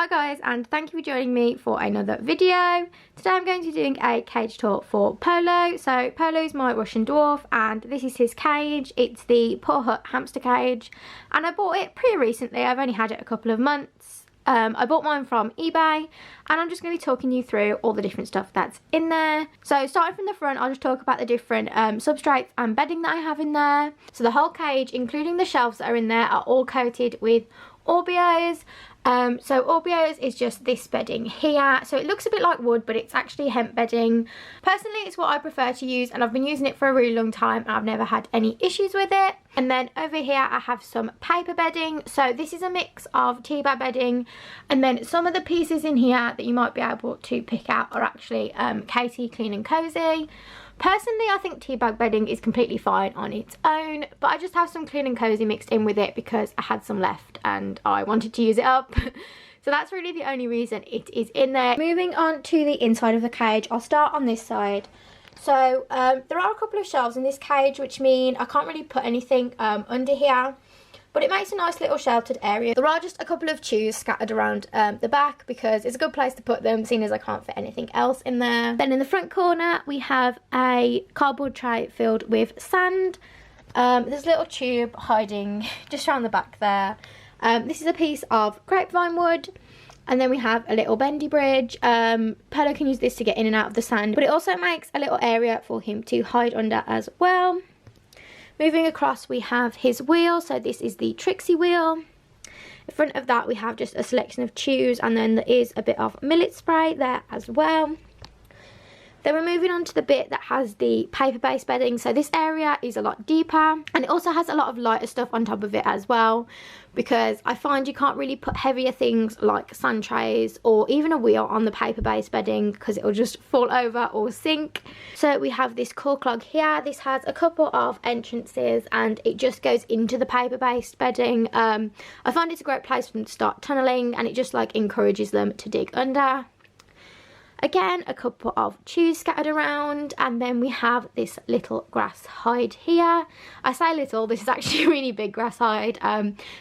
Hi guys, and thank you for joining me for another video. Today I'm going to be doing a cage tour for Polo. So Polo is my Russian dwarf and this is his cage. It's the pawhut hamster cage and I bought it pretty recently. I've only had it a couple of months. I bought mine from eBay and I'm just going to be talking you through all the different stuff that's in there. So starting from the front, I'll just talk about the different substrates and bedding that I have in there. So the whole cage, including the shelves that are in there, are all coated with Orbeos. So Orbeos is just this bedding here. So it looks a bit like wood, but it's actually hemp bedding. Personally, it's what I prefer to use and I've been using it for a really long time and I've never had any issues with it. And then over here I have some paper bedding. So this is a mix of tea bag bedding, and then some of the pieces in here that you might be able to pick out are actually Katie Clean and Cozy. Personally, I think tea bag bedding is completely fine on its own, but I just have some Clean and Cozy mixed in with it because I had some left and I wanted to use it up. So that's really the only reason it is in there. Moving on to the inside of the cage, I'll start on this side. So there are a couple of shelves in this cage, which mean I can't really put anything under here. But it makes a nice little sheltered area. There are just a couple of chews scattered around the back because it's a good place to put them, seeing as I can't fit anything else in there. Then in the front corner we have a cardboard tray filled with sand. There's a little tube hiding just around the back there. This is a piece of grapevine wood. And then we have a little bendy bridge. Polo can use this to get in and out of the sand, but it also makes a little area for him to hide under as well. Moving across, we have his wheel. So this is the Trixie Wheel. In front of that, we have just a selection of chews, and then there is a bit of millet spray there as well. Then we're moving on to the bit that has the paper-based bedding. So this area is a lot deeper, and it also has a lot of lighter stuff on top of it as well, because I find you can't really put heavier things like sand trays or even a wheel on the paper-based bedding because it'll just fall over or sink. So we have this core clog here. This has a couple of entrances and it just goes into the paper-based bedding. I find it's a great place for them to start tunneling, and it just like encourages them to dig under. Again, a couple of chews scattered around, and then we have this little grass hide here. I say little, this is actually a really big grass hide.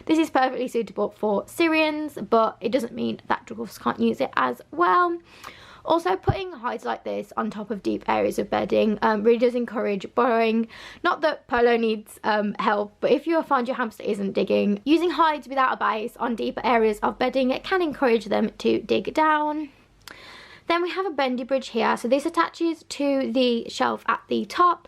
This is perfectly suitable for Syrians, but it doesn't mean that dwarfs can't use it as well. Also, putting hides like this on top of deep areas of bedding really does encourage burrowing. Not that Polo needs help, but if you find your hamster isn't digging, using hides without a base on deeper areas of bedding, it can encourage them to dig down. Then we have a bendy bridge here. So this attaches to the shelf at the top,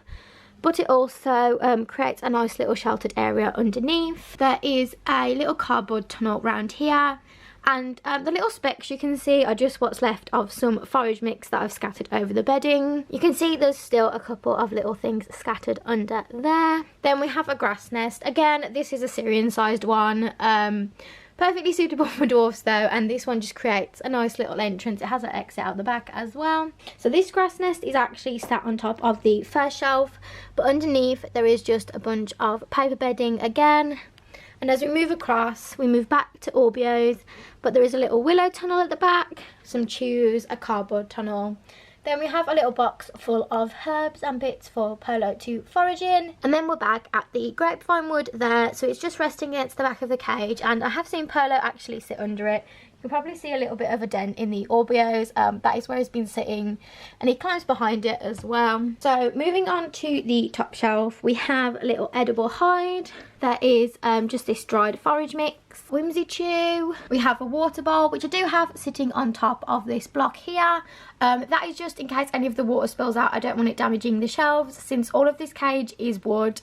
but it also creates a nice little sheltered area underneath. There is a little cardboard tunnel around here, and the little specks you can see are just what's left of some forage mix that I've scattered over the bedding. You can see there's still a couple of little things scattered under there. Then we have a grass nest. Again, this is a Syrian sized one. Perfectly suitable for dwarfs though, and this one just creates a nice little entrance. It has an exit out the back as well. So this grass nest is actually sat on top of the first shelf, but underneath there is just a bunch of paper bedding again. And as we move across, we move back to Orbeos, but there is a little willow tunnel at the back, some chews, a cardboard tunnel. Then we have a little box full of herbs and bits for Polo to forage in. And then we're back at the grapevine wood there. So it's just resting against the back of the cage. And I have seen Polo actually sit under it. You can probably see a little bit of a dent in the Orbeos. That is where he's been sitting. And he climbs behind it as well. So moving on to the top shelf, we have a little edible hide. There is just this dried forage mix, whimsy chew. We have a water bowl, which I do have sitting on top of this block here. That is just in case any of the water spills out. I don't want it damaging the shelves, since all of this cage is wood,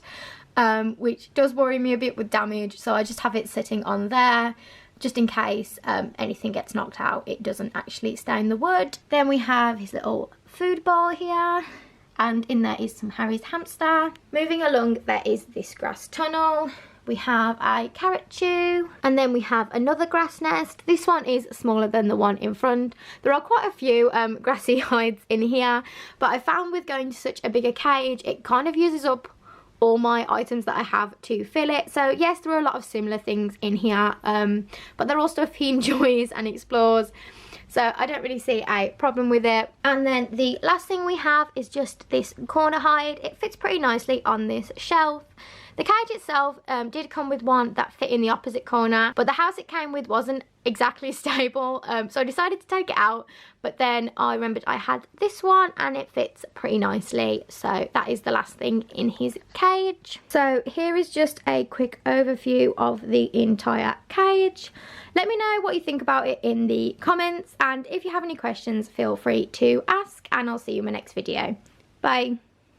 which does worry me a bit with damage. So I just have it sitting on there, just in case anything gets knocked out, it doesn't actually stain the wood. Then we have his little food bowl here, and in there is some Harry's hamster. Moving along, there is this grass tunnel. We have a carrot chew, and then we have another grass nest. This one is smaller than the one in front. There are quite a few grassy hides in here, but I found with going to such a bigger cage, it kind of uses up all my items that I have to fill it. So yes, there are a lot of similar things in here, but they're all stuff he enjoys and explores. So I don't really see a problem with it. And then the last thing we have is just this corner hide. It fits pretty nicely on this shelf. The cage itself did come with one that fit in the opposite corner, but the house it came with wasn't exactly stable, so I decided to take it out. But then I remembered I had this one and it fits pretty nicely, so that is the last thing in his cage. So here is just a quick overview of the entire cage. Let me know what you think about it in the comments, and if you have any questions, feel free to ask, and I'll see you in my next video. Bye.